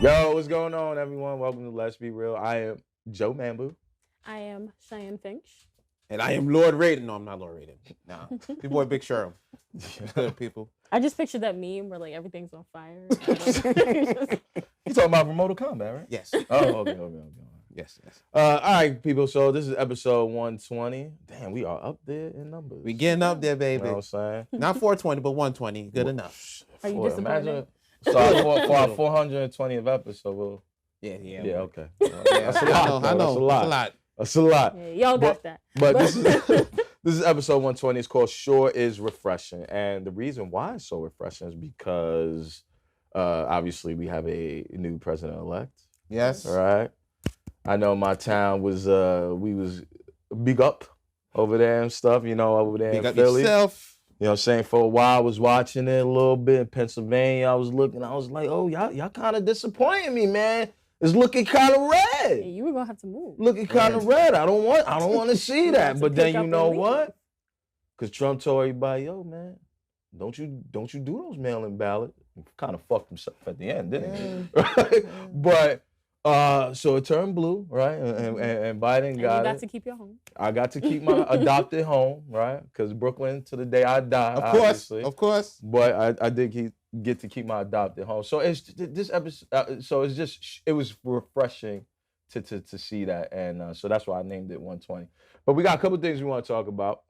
Yo, what's going on, everyone? Welcome to Let's Be Real. I am Joe Mambu. I am Cheyenne Finch. And I am Lord Raiden. No, I'm not Lord Raiden. Nah. Your boy Big Sherm. Good people. I just pictured that meme where like everything's on fire. You talking about from Mortal Kombat, right? Yes. Oh, okay. Yes. All right, people. So this is episode 120. Damn, we are up there in numbers. We getting up there, You baby. know what I'm saying? Not 420, but 120. Good enough. Are you For- disappointed? Imagine, so for our 420th episode, we'll... Yeah. Yeah, okay. That's a lot, I know. though. That's a lot. That's a lot. Yeah, y'all got that. But this is this is episode 120. It's called Sure is Refreshing. And the reason why it's so refreshing is because obviously we have a new president-elect. Yes. All right. I know my town was we was big up over there and stuff, you know, over there Big in up Philly. yourself. You know what I'm saying? For a while I was watching it a little bit in Pennsylvania. I was looking, I was like, oh, y'all kind of disappointing me, man. It's looking kind of Yeah, red. you were gonna have to move. Looking kind of red. I don't want to see You that. have to But then pick you up know and leave. what? Because Trump told everybody, yo, man, don't you do those mail-in ballots. Kind of fucked himself at the end, didn't he? Right? But so it turned blue, right? And Biden And got you got it. to keep your home. I got to keep my adopted home, right? Because Brooklyn to the day I die, obviously. Of course. But I did get to keep my adopted home. So it's this episode. So it's just it was refreshing to see that, and so that's why I named it 120. But we got a couple things we want to talk about.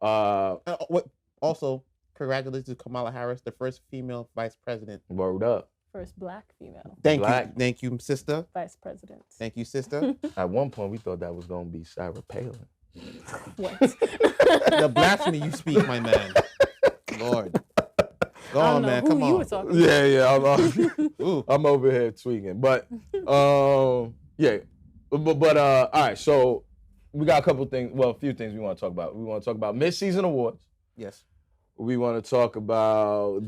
Also, congratulations to Kamala Harris, the first female vice president. Word up. First black female Thank you, sister. vice president. Thank you, sister. At one point, we thought that was gonna be Sarah Palin. What? The blasphemy you speak, my man. Lord. Go I don't on, know man. who Come you on. were talking Yeah. Ooh. I'm over here tweaking, but yeah. But all right. So we got a couple things. Well, a few things we want to talk about. We want to talk about midseason awards. Yes. We want to talk about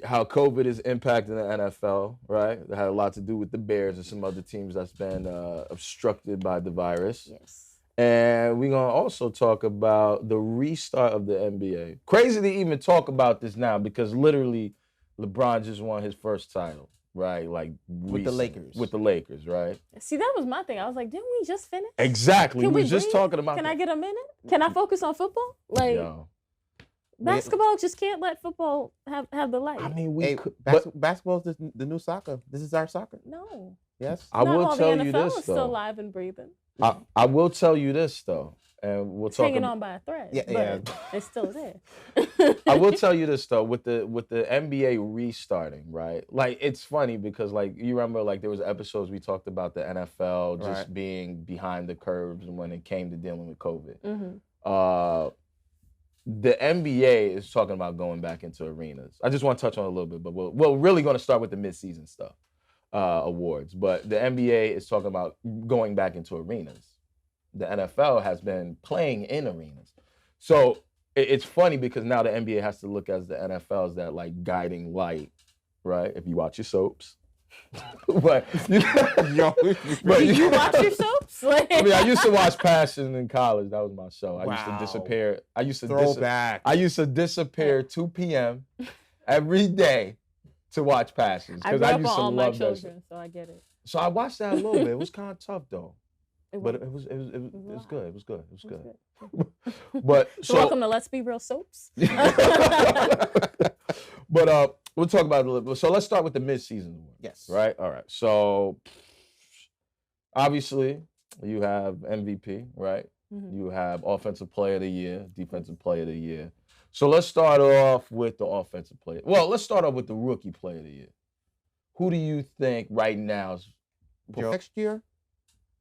how COVID is impacting the NFL, right? That had a lot to do with the Bears and some other teams that's been obstructed by the virus. Yes. And we're going to also talk about the restart of the NBA. Crazy to even talk about this now because literally LeBron just won his first title, right? Like With the Lakers. With the Lakers, right? See, that was my thing. I was like, didn't we just finish? Exactly. Can we we was just breathe? talking about Can that. I get a minute? Can I focus on football? Like Yo. basketball just can't let football have the light. I mean, we Hey, could, basketball's the new soccer. This is our soccer. No. Yes. I Not will while tell the you NFL this, is still though. alive and breathing. I will tell you this, though, and we'll It's talk hanging about, on by a thread. Yeah, but yeah. it's still there. I will tell you this though, with the NBA restarting, right? Like it's funny because like you remember like there was episodes we talked about the NFL just Right. being behind the curves when it came to dealing with COVID. Mhm. The NBA is talking about going back into arenas. I just want to touch on it a little bit, but we're really going to start with the midseason stuff, awards. But the NBA is talking about going back into arenas. The NFL has been playing in arenas. So it's funny because now the NBA has to look as the NFL as that like guiding light, right? If you watch your soaps. but Yo, but You watch your soaps? Like, I mean, I used to watch Passion in college. That was my show. I used to Wow. disappear. I used to throwback. I used to disappear 2 p.m. every day to watch Passions I because grew I up used on to all my love that show. children, so I get it. So I watched that a little bit. It was kind of tough though, but was. it was lot. good. It was good. It was good. But So welcome to Let's Be Real Soaps. but we'll talk about it a little bit. So let's start with the midseason award. Yes. Right. All right. So obviously you have MVP, right? Mhm. You have Offensive Player of the Year, Defensive Player of the Year. So let's start off with the Offensive Player. Well, let's start off with the Rookie Player of the Year. Who do you think right now is Next year,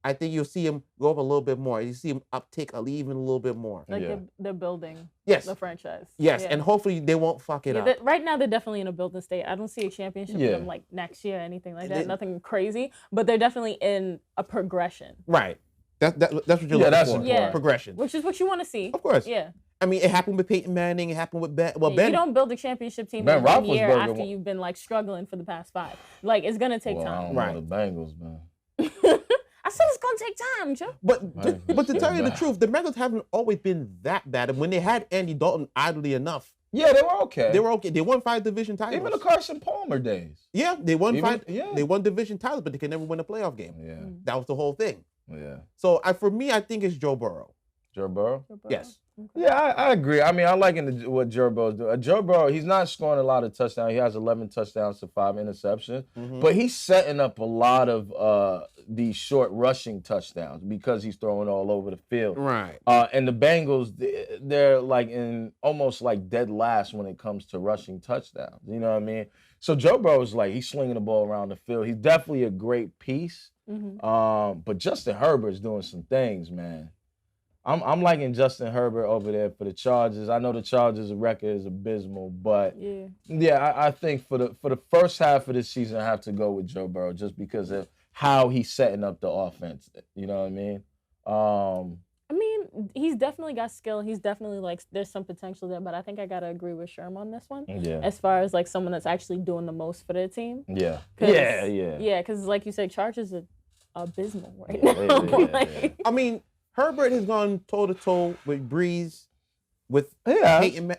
I think you'll see him go up a little bit more. You see him uptick even a little bit more. Like Yeah. they're building Yes. the franchise. Yes, Yeah. and hopefully they won't fuck it Yeah, up. right now they're definitely in a building state. I don't see a championship Yeah. for them like next year, anything like that. They- Nothing crazy, but they're definitely in a progression, Right. That's what you're Yeah, looking that's for. important. Progression. which is what you want to see. Of course. Yeah. I mean, it happened with Peyton Manning. It happened with Ben. Well, Yeah, Ben. you don't build a championship team Ben in 1 year Roethlisberger after won- you've been like struggling for the past 5. Like it's gonna take Well, I time. don't Right. know the Bengals, man. I said it's gonna take time, Joe. But to tell you the Bad. truth, the Bengals haven't always been that bad. And when they had Andy Dalton, oddly enough, Yeah, they were okay. They were okay. They won 5 division titles. Even the Carson Palmer days. Yeah, they won Even- 5. yeah. They won division titles, but they could never win a playoff game. Yeah, That was the whole thing. yeah. So for me, I think it's Joe Burrow. Joe Burrow? Yes. Okay. Yeah, I agree. I mean, I like what Joe Burrow's doing. Joe Burrow, he's not scoring a lot of touchdowns. He has 11 touchdowns to 5 interceptions. Mhm. But he's setting up a lot of these short rushing touchdowns because he's throwing all over the field. Right. And the Bengals, they're like in almost like dead last when it comes to rushing touchdowns. You know what I mean? So Joe Burrow's like, he's slinging the ball around the field. He's definitely a great piece. But Justin Herbert's doing some things, man. I'm liking Justin Herbert over there for the Chargers. I know the Chargers' record is abysmal, but yeah, I think for the first half of this season, I have to go with Joe Burrow just because of how he's setting up the offense. You know what I mean? I mean, he's definitely got skill. He's definitely like there's some potential there, but I think I gotta agree with Sherm on this one. Yeah. As far as like someone that's actually doing the most for their team. Yeah. 'Cause- Yeah. Yeah, because like you said, Chargers are abysmal right Yeah, now. yeah. I mean, Herbert has gone toe to toe with Breeze, with Yeah. Peyton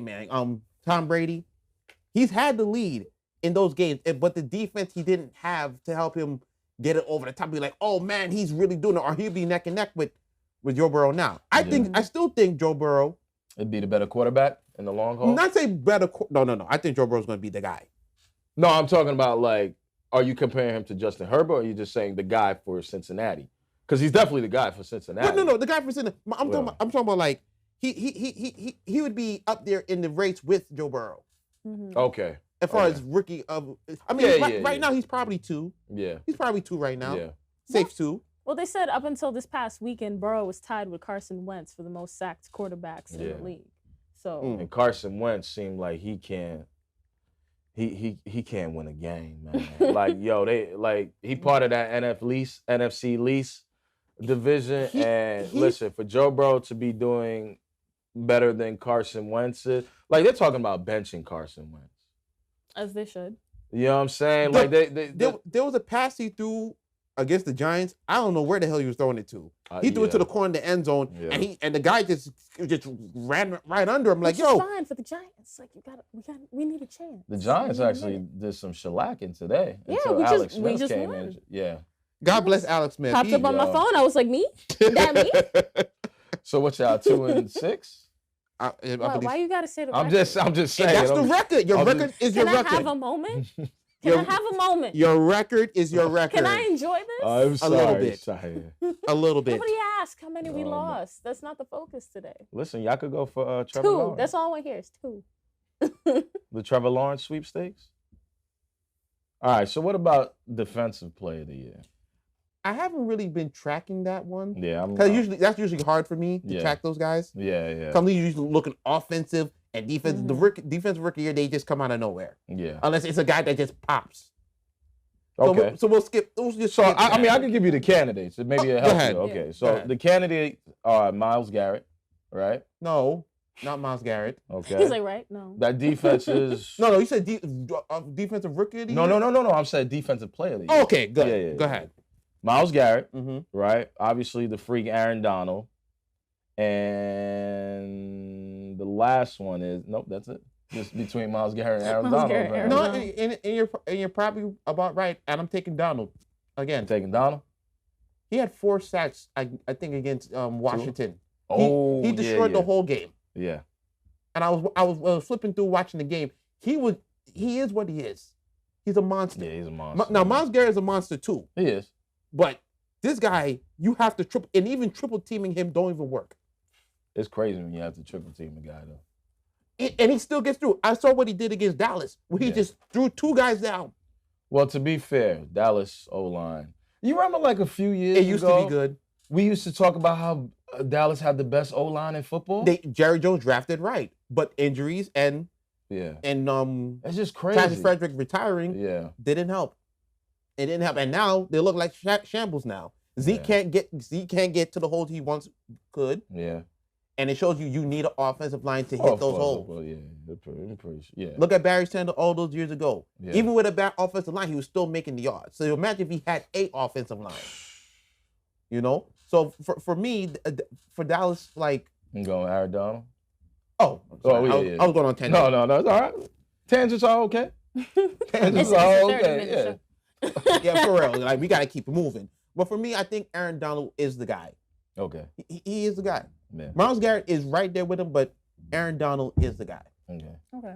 Manning, Tom Brady. He's had the lead in those games, but the defense he didn't have to help him get it over the top. Be like, oh man, he's really doing it, or he'll be neck and neck with Joe Burrow now. I still think Joe Burrow. It'd be the better quarterback in the long haul. Not say better. No. I think Joe Burrow's going to be the guy. No, I'm talking about like, are you comparing him to Justin Herbert, or are you just saying the guy for Cincinnati? Because he's definitely the guy for Cincinnati. No, the guy for Cincinnati. I'm talking about like he would be up there in the race with Joe Burrow. Okay. As far Okay. as rookie of, I mean, Yeah, right now he's probably 2. Yeah. He's probably 2 right now. Yeah. Safe 2. Well, they said up until this past weekend, Burrow was tied with Carson Wentz for the most sacked quarterbacks in Yeah. the league. So And Carson Wentz seemed like he can't. He can't win a game, man. Like he part of that NFC lease division. Listen, for Joe Burrow to be doing better than Carson Wentz is, like they're talking about benching Carson Wentz. as they should. You know what I'm saying? Like There was a pass he threw against the Giants. I don't know where the hell he was throwing it to. He threw it to the corner of the end zone, and the guy just ran right under him. Like, Which yo, is fine for the Giants. Like we need a chance. The Giants We need a actually minute. did some shellacking today. Yeah, until we Alex just Smith came won. in. Yeah. God bless Alex Smith. Popped up on my phone. I was like, me? That me? So what y'all 2-6? I believe- Why you gotta say the I'm record? just saying. That's the record. Your I'm record just- is your Can I record. have a moment? Can I have a moment? Your record is your record. Can I enjoy this? I'm sorry. little bit. Sorry. A little bit. Nobody asked how many we Oh, my- lost. That's not the focus today. Listen, y'all could go for Trevor 2. Lawrence. That's all I want to hear is 2. The Trevor Lawrence sweepstakes. All right. So what about defensive player of the year? I haven't really been tracking that one. Yeah, I'm. Because that's usually hard for me to Yeah. track those guys. Yeah. I'm usually looking offensive and defensive. The defensive rookie year, they just come out of nowhere. Yeah. Unless it's a guy that just pops. Okay. So we'll skip. We'll just So skip I mean, I that. could give you the candidates. Maybe it go helps ahead. you. Okay. Yeah. So Go ahead. the candidates are Myles Garrett, right? No, not Myles Garrett. Okay. He's like, right? No. That defense is. No, you said defensive rookie of the year? No. I'm saying defensive player of the year. Oh, okay, good. Yeah. Go ahead. Myles Garrett, Mm-hmm. right? Obviously, the freak Aaron Donald, and the last one is nope. That's it. Just between Myles Garrett and Aaron Myles Donald. Garrett, man. Aaron No, Donald. and you're probably about right. And I'm taking Donald again. I'm taking Donald. He had 4 sacks, I think, against Washington. Oh, he destroyed the whole game. Yeah. And I was flipping through watching the game. He is what he is. He's a monster. Yeah, he's a monster. Now Myles Garrett is a monster too. He is. But this guy, you have to even triple teaming him don't even work. It's crazy when you have to triple team a guy though. And he still gets through. I saw what he did against Dallas, where he Yeah. just threw 2 guys down. Well, to be fair, Dallas O-line. You remember like a few years It used ago, to be good. we used to talk about how Dallas had the best O-line in football? Jerry Jones drafted right, but injuries and Yeah. It's just crazy. Travis Frederick retiring didn't help. It didn't help, and now they look like shambles. Now Zeke can't get to the holes he once could. Yeah. And it shows you need an offensive line to hit those holes. Well, yeah, yeah. Look at Barry Sanders all those years ago. Yeah. Even with a bad offensive line, he was still making the yards. So imagine if he had a offensive line. So for me, for Dallas, like, I'm going Aaron Donald. Oh, yeah. I was going on 10. No, it's all right. Tangents are okay. Tangents It's are a 30 okay. minute Yeah. show. Yeah, for real. Like we got to keep it moving. But for me, I think Aaron Donald is the guy. Okay. He is the guy. Yeah. Myles Garrett is right there with him, but Aaron Donald is the guy. Okay. Okay.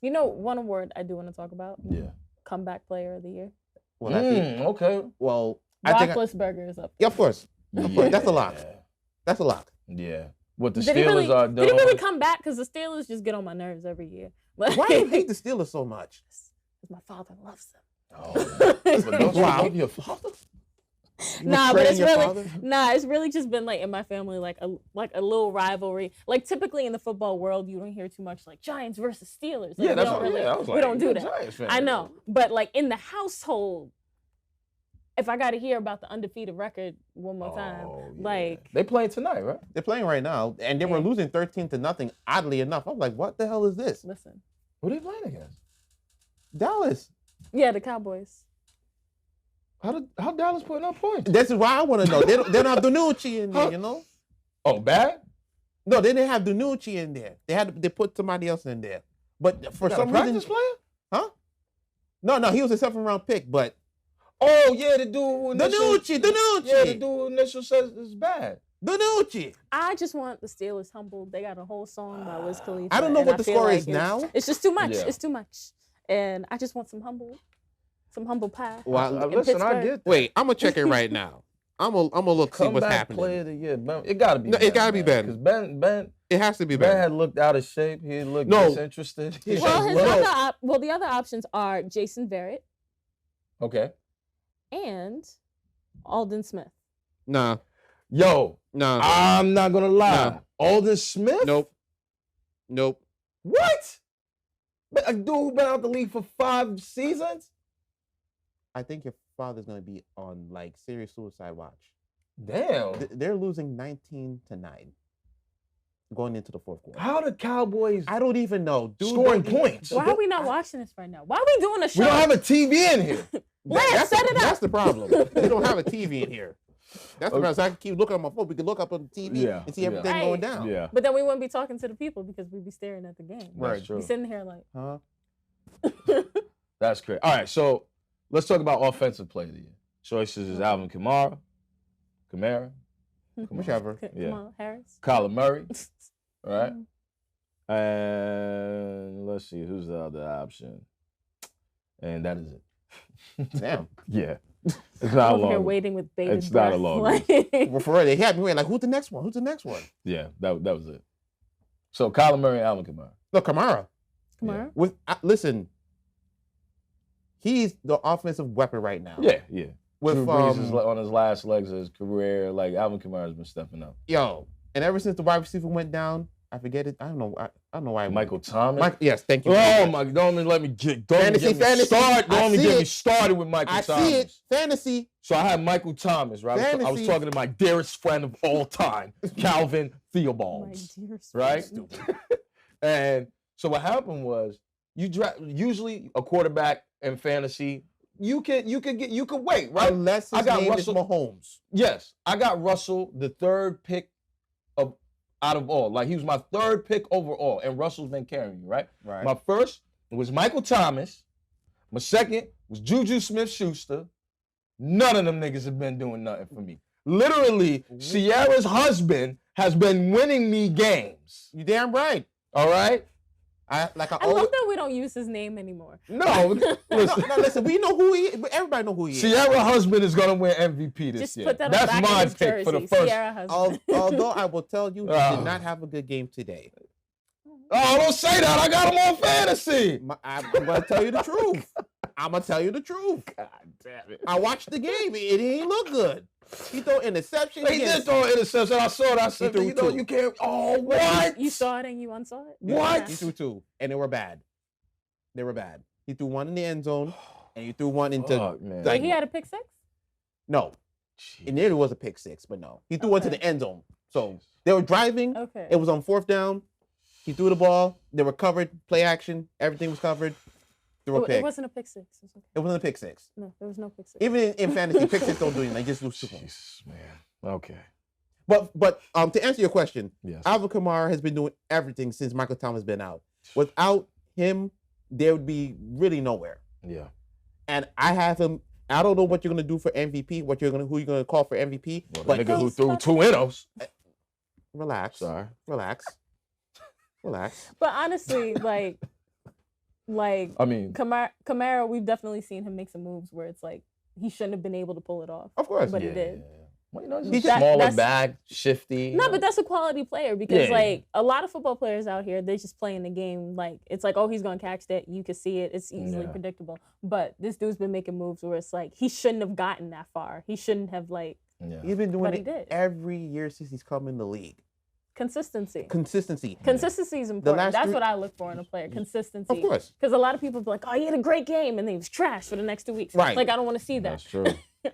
You know, one award I do want to talk about. Yeah. Comeback Player of the Year. Well, I think. Okay. Well, I think. Roethlisberger is up. Yeah, of course. Of course. That's a lock. That's a lock. Yeah. What the Did he Steelers are doing. Did he really come back? Because the Steelers just get on my nerves every year. Like, Why do you hate the Steelers so much? my father loves them. Oh, but don't you Wow. love your father? You Nah, but betraying it's your really father? it's really just been like in my family like a little rivalry. Like typically in the football world, you don't hear too much like Giants versus Steelers. Like, Yeah, we that's don't what. really, Yeah, I was like, we don't do you're a that. Giants fan. I know, but like in the household, if I got to hear about the undefeated record one more time, Oh, yeah. like They playing tonight, right? They're playing right now, and they were Yeah. losing 13-0. Oddly enough, I was like, "What the hell is this?" listen, Who they playing against? Dallas. yeah, the Cowboys. How Dallas putting up points? This is why I want to know. They don't have Danucci in there, Huh? you know? Oh, bad? No, they didn't have Danucci in there. They put somebody else in there. But for Got some a practice reason, player? huh? No, he was a 7th-round pick. But Oh yeah, the dude who initial, Danucci. Yeah, the dude who initial says it's bad. Danucci. I just want the Steelers humbled. They got a whole song by Wiz Khalifa. I don't know and what the feel score like is now. It's just too much. Yeah. It's too much, and I just want some humble pie. Well, in Listen, I Pittsburgh. get that. wait, I'm gonna check it right now. I'm gonna look see what's Comeback happening. player of the year. Ben, it gotta be. No, it gotta be Ben. Because Ben It has to be Ben better. had looked out of shape. He looked No. disinterested. He Well, had his looked- the other options are Jason Verrett Okay. and Alden Smith. Nah. Yo, I'm not gonna lie. No. Alden Smith? Nope. What? But a dude who been out the league for 5 seasons? I think your father's gonna be on like serious suicide watch. Damn. They're losing 19-9 going into the 4th quarter. How the Cowboys I don't even know. Dude, scoring don't- points? Why are we not watching this right now? Why are we doing a show? We don't have a TV in here. Lance, set it up. That's the problem. We don't have a TV in here. That's the problem. So I can keep looking on my phone. We can look up on the TV Yeah, and see yeah. everything Right. going down. Yeah. But then we wouldn't be talking to the people because we'd be staring at the game. Right. That's true. Be sitting here like, Huh? That's great. All right, so let's talk about offensive player of the year. Choices is Alvin Kamara, Whichever. Yeah. Come on, Harris. Kyler Murray, all right? And let's see, who's the other option? And that is it. Damn. Yeah. It's I'm not over here long. waiting with bated It's not a breath. long Like, Well, for real, they had me waiting. Like, who's the next one? Who's the next one? Yeah, that was it. So Kyler Murray and Alvin Kamara. No, Kamara. Come on. With listen, he's the offensive weapon right now. Yeah. With Drew Brees is on his last legs of his career. Like Alvin Kamara's been stepping up. and ever since the wide receiver went down, I forget it. I don't know. I don't know why. Michael Thomas. Yes, thank you. Oh my! Don't even let me get. Don't Fantasy, even get me fantasy. started. I Don't even see get me it. started with Michael I Thomas. see it. Fantasy. So I had Michael Thomas, right? I was Fantasy. talking to my dearest friend of all time, Calvin My Theobald, dear right? sweet. And so what happened was you usually a quarterback in fantasy, you could wait, right? Unless I his got name Russell- is Mahomes. Yes, I got Russell, the 3rd pick out of all. Like he was my 3rd pick overall, and Russell's been carrying me, right? Right. My first was Michael Thomas. My second was Juju Smith-Schuster. None of them niggas have been doing nothing for me. Literally, Sierra's husband has been winning me games. You damn right. All right? I love that we don't use his name anymore. No, listen. No, listen. We know who he is. Everybody know who he is. Sierra's husband is gonna win MVP this Just year. put that on That's the back my of his pick jersey. for the first. Sierra husband. Although I will tell you, he Oh. did not have a good game today. Oh, don't say that. I got him on fantasy. I'm gonna tell you the truth. I'm gonna tell you the truth. God damn it. I watched the game. It didn't look good. He threw interception. He did throw an interception. I saw that. I said, threw you know, two. you can't. Oh, what? You saw it and you unsaw it? What? He threw 2, and they were bad. They were bad. He threw 1 in the end zone, and he threw 1 into. Fuck, man. like- He had a pick 6? No, it nearly was a pick 6, but no, he threw 1 to Okay. the end zone. So they were driving. Okay. It was on 4th down. He threw the ball. They were covered. Play action. Everything was covered. Threw a It pick. wasn't a pick 6. It's okay. It wasn't a pick 6. No, there was no pick 6. Even in fantasy, pick 6 don't do anything. They just lose 2 points. Jesus, man. Okay. But to answer your question, Yes. Alvin Kamara has been doing everything since Michael Thomas has been out. Without him, there would be really nowhere. Yeah. And I have him. I don't know what you're gonna do for MVP. Who you're gonna call for MVP? Well, but the nigga who threw 2 Inos. relax. Sorry. Relax. But honestly, like I mean, Kamara, we've definitely seen him make some moves where it's like he shouldn't have been able to pull it off. Of course, but he did. Well, you know, He's he's a smaller that's- bag, shifty. No, but that's a quality player because Yeah. like a lot of football players out here, they're just playing the game like it's like, oh, he's gonna catch that. You can see it. It's easily predictable. But this dude's been making moves where it's like he shouldn't have gotten that far. He shouldn't have like he's been doing But he it did. every year since he's come in the league. consistency. Consistency. Consistency is important. last That's three- what I look for in a player. Consistency. Of course. Because a lot of people be like, oh, he had a great game and then he was trash for the next 2 weeks. Right. Like I don't want to see that. That's true.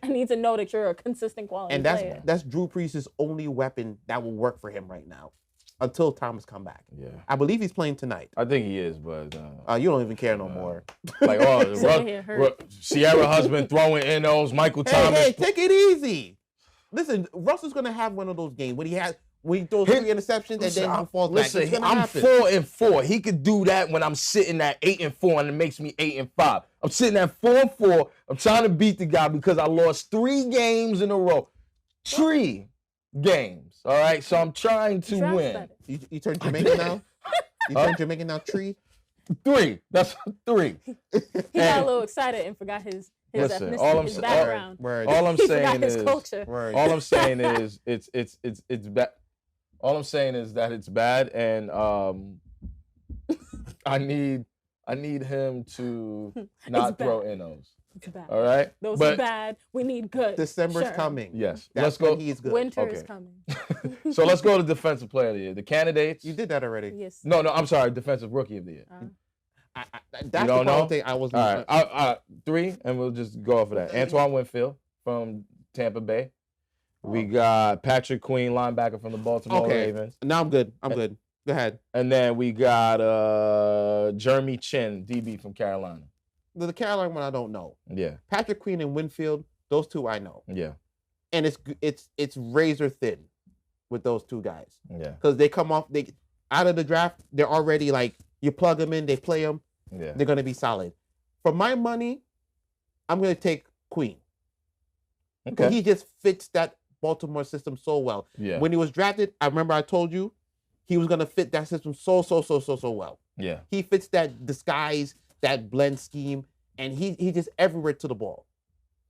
I need to know that you're a consistent quality And player. that's Drew Brees' only weapon that will work for him right now, until Thomas come back. Yeah. I believe he's playing tonight. I think he is, but You don't even care no more. like He's over here hurt. Sierra husband throwing in those Michael Thomas. Hey, take it easy. Listen, Russell's gonna have one of those games when he throws 3 interceptions and then he falls back. Listen, It's gonna I'm happen. 4-4. He could do that when I'm sitting at 8-4, and it makes me 8-5. I'm sitting at 4-4. I'm trying to beat the guy because I lost 3 games in a row. 3 games. All right, so I'm trying to Draft win. better. You turned Jamaican now? You turned Jamaican now? Tree? 3. That's 3. He got a little excited and forgot his Listen, ethnicity, all I'm his sa- background. Word. All I'm He saying forgot his is, culture. Word. all I'm saying is, it's bad. All I'm saying is that it's bad, and I need him to not bad. throw Inos. It's bad. All right, Those but are bad. We need good. December's Sure. coming. yes, That's let's go. when he's good. Winter is Okay. coming. So let's go to defensive player of the year. The candidates. You did that already. Yes. No, I'm sorry. Defensive rookie of the year. That's don't the know? problem thing I was. All right, I 3, and we'll just go off of that. Antoine Winfield from Tampa Bay. We got Patrick Queen, linebacker from the Baltimore Okay. Ravens. Now I'm good. I'm good. Go ahead. And then we got Jeremy Chin, DB from Carolina. The Carolina one I don't know. Yeah, Patrick Queen and Winfield, those two I know. yeah, And it's razor thin with those two guys yeah, because they come off out of the draft. They're already like you plug them in, they play them. yeah. They're gonna be solid. For my money, I'm gonna take Queen. Okay. He just fits that Baltimore system so well. Yeah, When he was drafted, I remember I told you he was gonna fit that system so well. yeah, He fits that disguise, that blend scheme, and he just everywhere to the ball.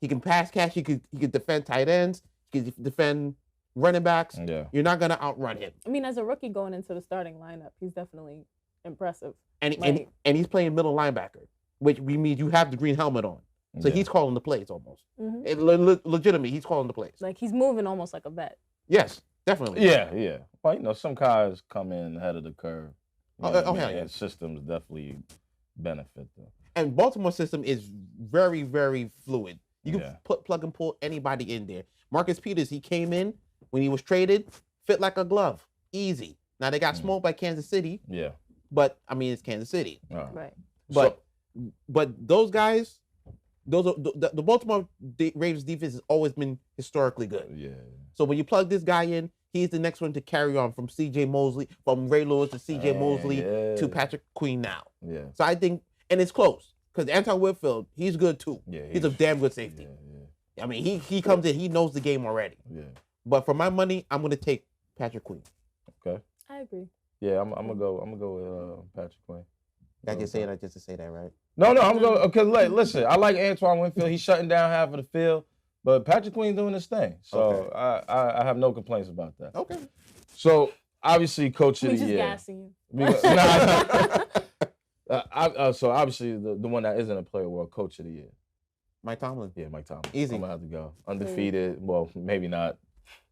He can pass catch. He could defend tight ends. He could defend running backs. yeah. You're not gonna outrun him. I mean, as a rookie going into the starting lineup, he's definitely impressive. And Like- and he's playing middle linebacker, which we mean you have the green helmet on, so Yeah. he's calling the plays almost. Mhm. Legitimately, he's calling the plays. Like he's moving almost like a vet. Yes, definitely. Yeah. Well, you know, some guys come in ahead of the curve. You know what I mean? hell yeah. And systems definitely benefit them. And Baltimore system is very, very fluid. You can Yeah. plug and pull anybody in there. Marcus Peters, he came in when he was traded, fit like a glove, easy. Now they got smoked by Kansas City, Yeah. but I mean it's Kansas City. All right. Right. But those guys, those are the Baltimore Ravens defense has always been historically good. Yeah. So when you plug this guy in, he's the next one to carry on from C.J. Mosley, from Ray Lewis to C.J. Mosley yeah. to Patrick Queen now. Yeah. So I think, and it's close because Anton Whitfield, he's good too. Yeah. He's a damn good safety. Yeah. I mean, he comes in, he knows the game already. Yeah. But for my money, I'm gonna take Patrick Queen. Okay. I agree. Yeah, I'm gonna go with Patrick Quinn. I just say that just to say that, right? No, I'm going because listen, I like Antoine Winfield. He's shutting down half of the field, but Patrick Queen's doing his thing. So Okay. I have no complaints about that. Okay. So obviously, coach of We the just year. gassing you. So obviously the one that isn't a player award, coach of the year. Mike Tomlin. Yeah, Mike Thomas. Easy. I'm gonna have to go undefeated. Well, maybe not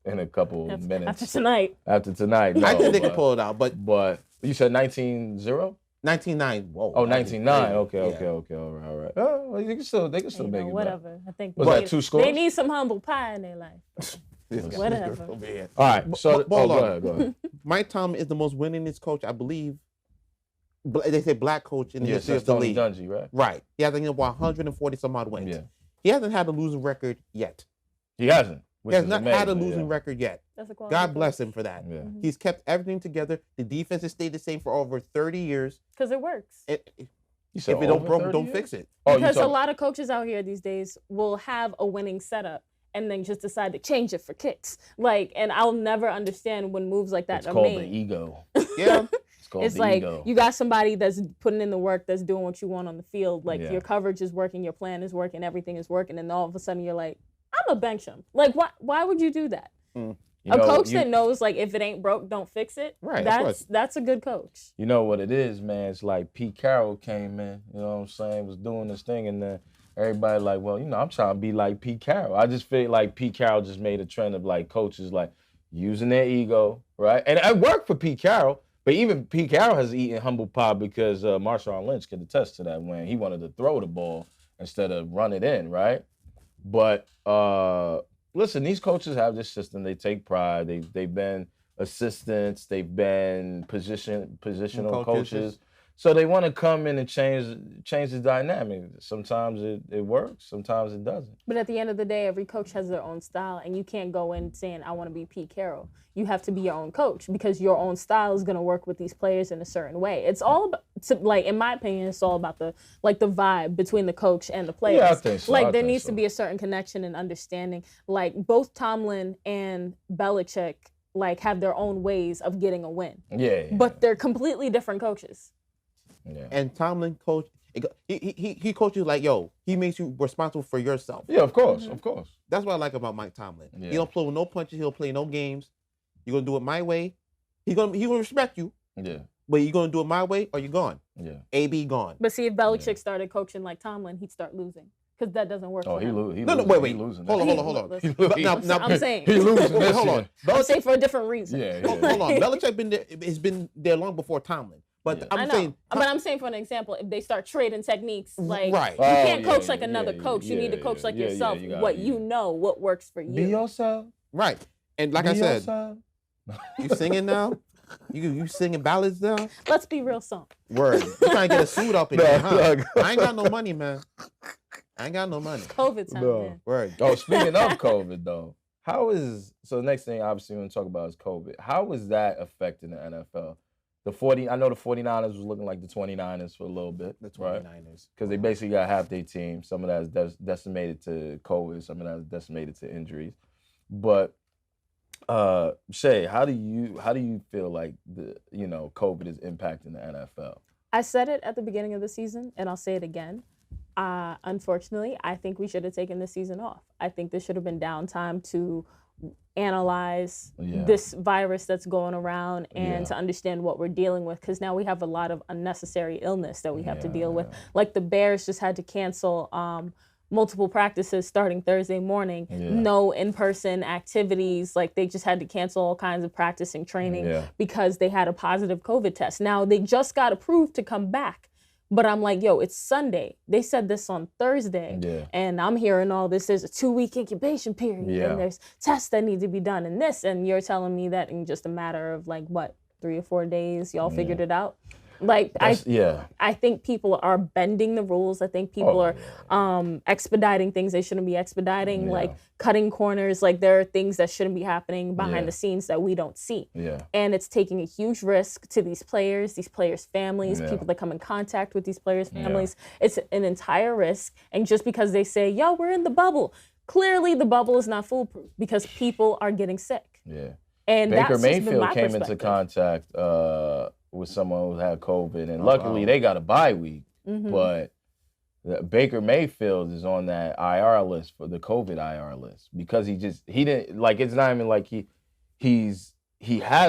in a couple minutes After tonight. After tonight. No, I think they but, can pull it out, but But you said 19-0? 19-9. Whoa. Oh, that is 19-9. crazy. Okay, Yeah. okay. All right. Oh, well, they can still You make know, it. Back. whatever. I think Was they that need- 2 scores? They need some humble pie in their life. Whatever. Over here. All right. So Ball go on. ahead. Go ahead. Mike Tomlin is the most winningest coach, I believe. They say black coach in the Yes, history that's of the Tony league. Dungy, right? Right. He has 140 some odd wins. Yeah. He hasn't had a losing record yet. He hasn't. He has not had a losing record yet. That's a quality God coach. bless him for that. Yeah. He's kept everything together. The defense has stayed the same for over 30 years. Because it works. If it don't broke, don't fix it. Because a lot of coaches out here these days will have a winning setup and then just decide to change it for kicks. Like, and I'll never understand when moves like that it's are called made. the ego. Yeah. It's like you got somebody that's putting in the work, that's doing what you want on the field. Like your coverage is working, your plan is working, everything is working, and all of a sudden you're like, I'm gonna bench him. Like, why would you do that? A coach that knows, like, if it ain't broke, don't fix it. Right. That's a good coach. You know what it is, man? It's like Pete Carroll came in, you know what I'm saying, was doing this thing, and then everybody like, well, you know, I'm trying to be like Pete Carroll. I just feel like Pete Carroll just made a trend of like coaches like using their ego, right? And it worked for Pete Carroll. But even Pete Carroll has eaten humble pie because Marshawn Lynch can attest to that when he wanted to throw the ball instead of run it in, right? But listen, these coaches have this system. They take pride. They've been assistants. They've been positional coaches. So they want to come in and change the dynamic. Sometimes it works. Sometimes it doesn't. But at the end of the day, every coach has their own style, and you can't go in saying, I want to be Pete Carroll. You have to be your own coach because your own style is going to work with these players in a certain way. It's all about, like, in my opinion, it's all about the vibe between the coach and the players. Yeah, I think so. Like, there needs to be a certain connection and understanding. Like, both Tomlin and Belichick, like, have their own ways of getting a win. Yeah. But they're completely different coaches. Yeah. And Tomlin coach, he coaches like, yo, he makes you responsible for yourself. Yeah, of course, of course. That's what I like about Mike Tomlin. Yeah. He don't play with no punches. He'll play no games. You're gonna do it my way. He gonna respect you. Yeah. But you're gonna do it my way, or you're gone. Yeah. AB gone. But see, if Belichick started coaching like Tomlin, he'd start losing because that doesn't work. Oh, for him. Wait. He losing. Hold on. I'm saying. He losing. Wait, hold on. I'm saying for a different reason. Yeah. Hold on. Belichick has been there long before Tomlin. But I'm saying for an example, if they start trading techniques, like you can't coach like another coach. You need to coach like yourself. You know, what works for you. Be yourself. Right. And like I said, you singing now? You singing ballads now? Let's be real, song. Word. You trying to get a suit up in here, huh? I ain't got no money, man. I ain't got no money. COVID time, man. Word. Oh, speaking of COVID, though, so the next thing obviously we're going to talk about is COVID. How is that affecting the NFL? I know the 49ers was looking like the 29ers for a little bit. The 29ers. Because they basically got half their team. Some of that is decimated to COVID. Some of that is decimated to injuries. But Shay, how do you feel like COVID is impacting the NFL? I said it at the beginning of the season, and I'll say it again. Unfortunately, I think we should have taken this season off. I think there should have been downtime to analyze this virus that's going around and to understand what we're dealing with, because now we have a lot of unnecessary illness that we have to deal with. Like the Bears just had to cancel multiple practices starting Thursday morning. No in-person activities. Like they just had to cancel all kinds of practice and training because they had a positive COVID test. Now they just got approved to come back. But I'm like, yo, it's Sunday. They said this on Thursday. And I'm hearing all this. There's a 2-week incubation period. And there's tests that need to be done and this. And you're telling me that in just a matter of 3 or 4 days, y'all figured it out? I think people are bending the rules. I think people are expediting things they shouldn't be expediting, like cutting corners. Like there are things that shouldn't be happening behind the scenes that we don't see. And it's taking a huge risk to these players' families, people that come in contact with these players' families. It's an entire risk. And just because they say, yo, we're in the bubble, clearly the bubble is not foolproof because people are getting sick. And Baker Mayfield came into contact with someone who had COVID, and luckily they got a bye week. But Baker Mayfield is on that IR list, for the COVID IR list, because he didn't it's not even like he has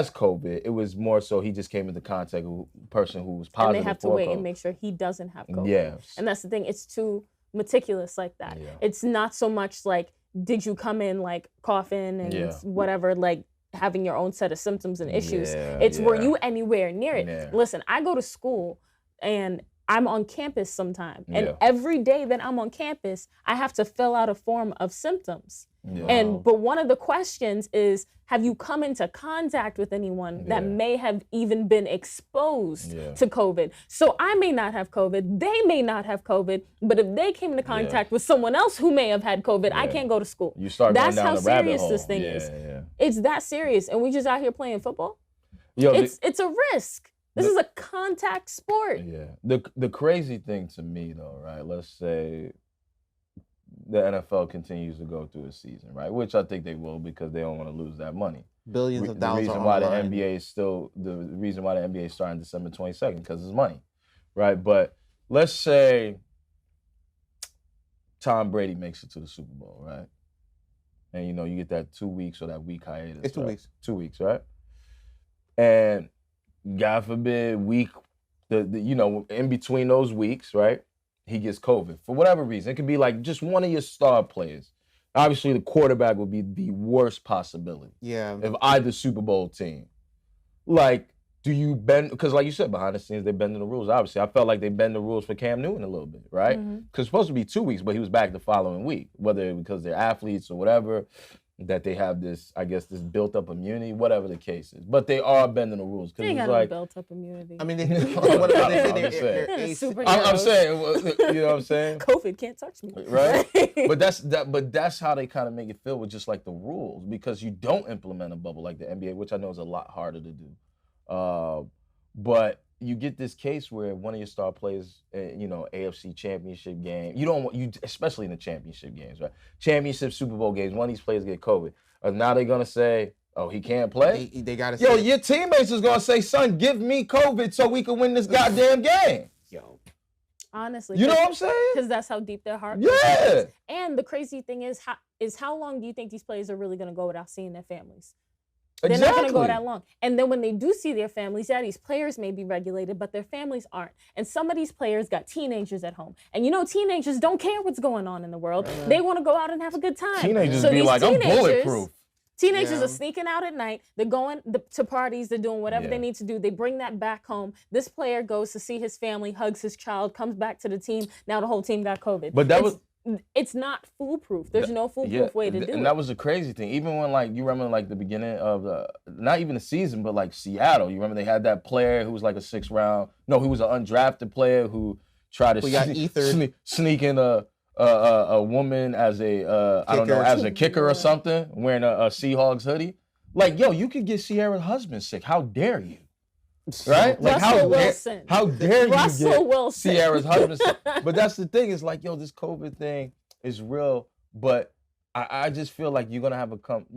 COVID. It was more so he just came into contact with a person who was positive. And they have to wait and make sure he doesn't have COVID. And that's the thing. It's too meticulous like that. It's not so much like, did you come in coughing and whatever, having your own set of symptoms and issues. Were you anywhere near it? Listen, I go to school and I'm on campus sometime. And every day that I'm on campus, I have to fill out a form of symptoms. But one of the questions is, have you come into contact with anyone that may have even been exposed to COVID? So I may not have COVID, they may not have COVID, but if they came into contact with someone else who may have had COVID, I can't go to school. You start going down the rabbit hole. That's how serious this thing is. It's that serious, and we just out here playing football. It's a risk. This is a contact sport. Yeah. The crazy thing to me though, right? Let's say the NFL continues to go through a season, right? Which I think they will because they don't want to lose that money. Billions of dollars. The reason why the NBA is starting December 22nd because it's money, right? But let's say Tom Brady makes it to the Super Bowl, right? And you get that 2 weeks or that week hiatus. It's 2 weeks. 2 weeks, right? And God forbid, in between those weeks, right? He gets COVID for whatever reason. It could be like just one of your star players. Obviously, the quarterback would be the worst possibility. Yeah. Of either Super Bowl team. Like, do you bend? Because like you said, behind the scenes, they're bending the rules. Obviously, I felt like they bend the rules for Cam Newton a little bit, right? Because it's supposed to be 2 weeks, but he was back the following week. Whether because they're athletes or whatever, that they have this, I guess, this built-up immunity, whatever the case is. But they are bending the rules. They got no built-up immunity. I mean, I'm saying, you know what I'm saying? COVID can't touch me. Right? But that's how they kind of make it feel with just like the rules, because you don't implement a bubble like the NBA, which I know is a lot harder to do. But you get this case where one of your star players, AFC championship game, especially in the championship games, right? Championship, Super Bowl games, one of these players get COVID. Now they're going to say, oh, he can't play? They got to say. Your teammates is going to say, son, give me COVID so we can win this goddamn game. Honestly. You know what I'm saying? Because that's how deep their heart is. And the crazy thing is, how long do you think these players are really going to go without seeing their families? Exactly. They're not going to go that long. And then when they do see their families, these players may be regulated, but their families aren't. And some of these players got teenagers at home. And teenagers don't care what's going on in the world. They want to go out and have a good time. Teenagers be like, I'm bulletproof. Teenagers are sneaking out at night. They're going to parties. They're doing whatever they need to do. They bring that back home. This player goes to see his family, hugs his child, comes back to the team. Now the whole team got COVID. But it's not foolproof. There's no foolproof way to do it. And that was the crazy thing. Even when, you remember, the beginning of not even the season, but, Seattle. You remember they had that player who was, a 6th round. No, he was an undrafted player who tried to sneak in a woman as a kicker or something, wearing a Seahawks hoodie. You could get Sierra's husband sick. How dare you? Right? Russell Wilson. How dare you Russell get Wilson. Sierra's husband sick? But that's the thing. It's this COVID thing is real. But I just feel like you're going to have